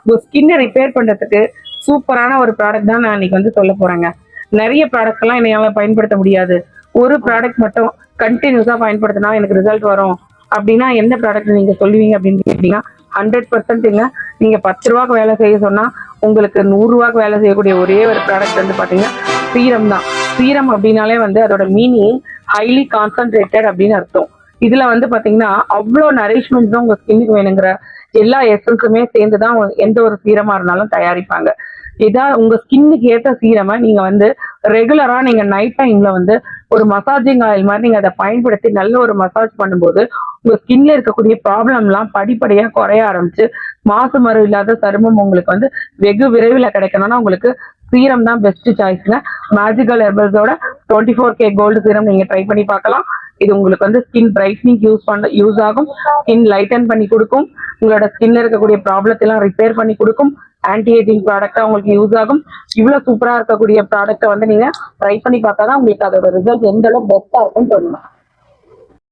உங்க ஸ்கின்னை ரிப்பேர் பண்றதுக்கு சூப்பரான ஒரு ப்ராடக்ட் தான் நான் இன்னைக்கு வந்து சொல்ல போறேங்க. நிறைய ப்ராடக்ட் எல்லாம் என்னால பயன்படுத்த முடியாது, ஒரு ப்ராடக்ட் மட்டும் கண்டினியூஸா பயன்படுத்தினா எனக்கு ரிசல்ட் வரும் அப்படின்னா எந்த ப்ராடக்ட் நீங்க சொல்லுவீங்க அப்படின்னு கேட்டீங்கன்னா 100%ங்க. நீங்க 10 ரூபாய்க்கு வேலை செய்ய சொன்னா உங்களுக்கு 100 ரூபாய்க்கு வேலை செய்யக்கூடிய ஒரே ஒரு ப்ராடக்ட் வந்து பாத்தீங்கன்னா சீரம் தான். சீரம் அப்படின்னாலே வந்து அதோட மீனிங் ஹைலி கான்சன்ட்ரேட்டட் அப்படின்னு அர்த்தம். இதுல வந்து பாத்தீங்கன்னா அவ்வளோ நரிஷ்மெண்ட் தான் உங்க ஸ்கின்னுக்கு வேணுங்கிற எல்லா எசன்ஸுமே சேர்ந்துதான் எந்த ஒரு சீரமா இருந்தாலும் தயாரிப்பாங்க. இதா உங்க ஸ்கின்னுக்கு ஏற்ற சீரமை நீங்க வந்து ரெகுலரா நீங்க நைட் டைம்ல வந்து ஒரு மசாஜிங் ஆயில் மாதிரி நீங்க அதை பயன்படுத்தி நல்ல ஒரு மசாஜ் பண்ணும்போது உங்க ஸ்கின்ல இருக்கக்கூடிய ப்ராப்ளம் எல்லாம் படிப்படியா குறைய ஆரம்பிச்சு மாசு மறு இல்லாத சருமம் உங்களுக்கு வந்து வெகு விரைவில் கிடைக்கணும்னா உங்களுக்கு சீரம் தான் பெஸ்ட் சாய்ஸ்ங்க. மேஜிக்கல் ஹெர்பல்ஸோட 24K கோல்டு சீரம் நீங்க ட்ரை பண்ணி பார்க்கலாம். இது உங்களுக்கு வந்து ஸ்கின் பிரைட்னிங் யூஸ் ஆகும், ஸ்கின் லைட்டன் பண்ணி கொடுக்கும், உங்களோட ஸ்கின்ல இருக்கக்கூடிய ப்ராப்ளத்தெல்லாம் ரிப்பேர் பண்ணி கொடுக்கும், ஆன்டி ஏஜிங் ப்ராடக்டா உங்களுக்கு யூஸ் ஆகும். இவ்வளவு சூப்பரா இருக்கக்கூடிய ப்ராடக்ட்டை வந்து நீங்க ட்ரை பண்ணி பார்த்தாதான் உங்களுக்கு அதோட ரிசல்ட் எந்த அளவுக்கு பெஸ்டா இருக்கும்னு சொல்லணும்.